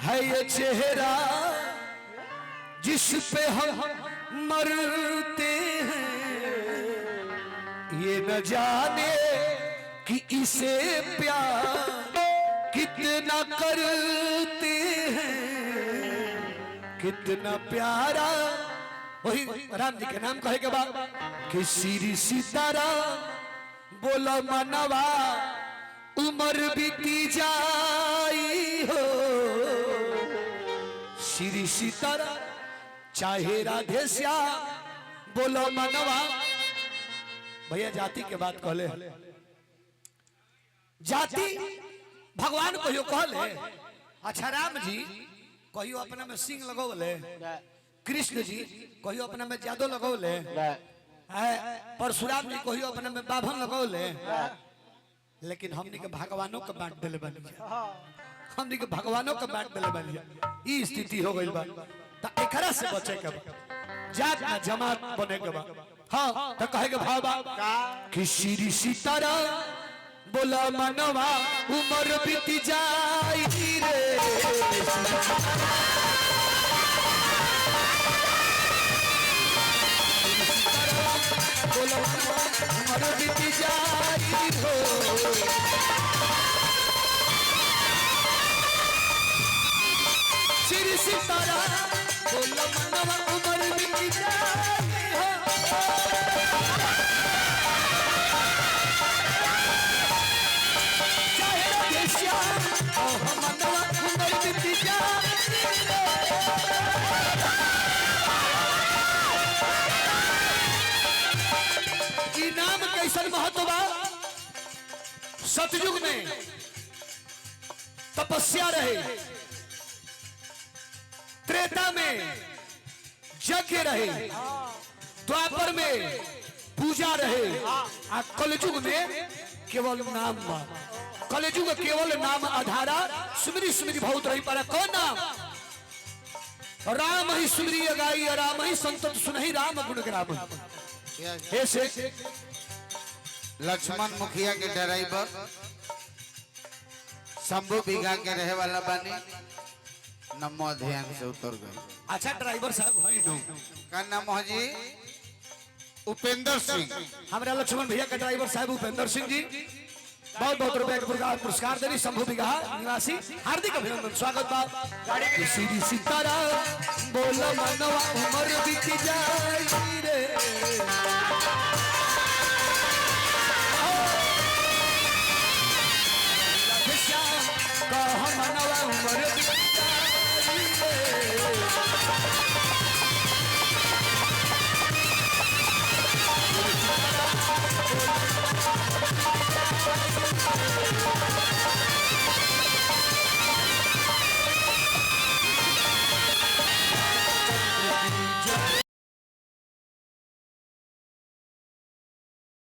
है ये चेहरा जिस पे हम मरते हैं, ये न जाने कि इसे प्यार कितना करते हैं, कितना प्यारा। वही राम जी के नाम कहे के बाद कि श्री सीतारा बोला मनवा उम्र बीती जाई हो, श्री सीतारा चाहे राधे श्याम बोलो मनवा। भैया जाति के बात कहले, जाति भगवान कहियो कहले। अच्छा राम जी कहियो अपना में सिंह लगौले, कृष्ण जी कहियो अपना में जादू लगौले, परशुराम जी कहियो अपना में बाभन लगौले, लेकिन हमनी के भगवानों के बांट दिले बन गया, हमनी के भगवानों के बांट दिले बन गया। ई स्थिति हो गई बा, त एकरा से बचे के बा, जात ना जमात बने के बा। हां त कहे के भाव बा कि श्री सीतारा बोला मनवा उम्र बीती जाई रे, बोला उम्र बीती जाई हो, श्री सीतारा बोला मनवा उम्र बीती जाई हो, नाम कैसन महत्व बा। सतयुग में तपस्या रहे, त्रेता में यज्ञ रहे, द्वापर में पूजा रहे, आ कलयुग में केवल नाम बा। कलयुग केवल नाम आधारा सुमरी सुमरी बहुत रही पारा। कौन नाम? राम ही सुमरी गाई, राम ही संतत सुनहि, राम गुण ग्राम। ऐसे लक्ष्मण मुखिया के ड्राइवर शंभू बीघा के रहे वाला बानी, नमो ध्यान से उतर गए। अच्छा ड्राइवर साहब हई नो का नाम है जी? उपेंद्र सिंह। हमारा लक्ष्मण भैया का ड्राइवर साहब उपेंद्र सिंह जी बहुत बहुत रुपए का पुरस्कार देनी। शंभू बीघा निवासी हार्दिक अभिनंदन, स्वागत बा। श्री सीतारा बोल मनवा उम्र बीती जाई रे,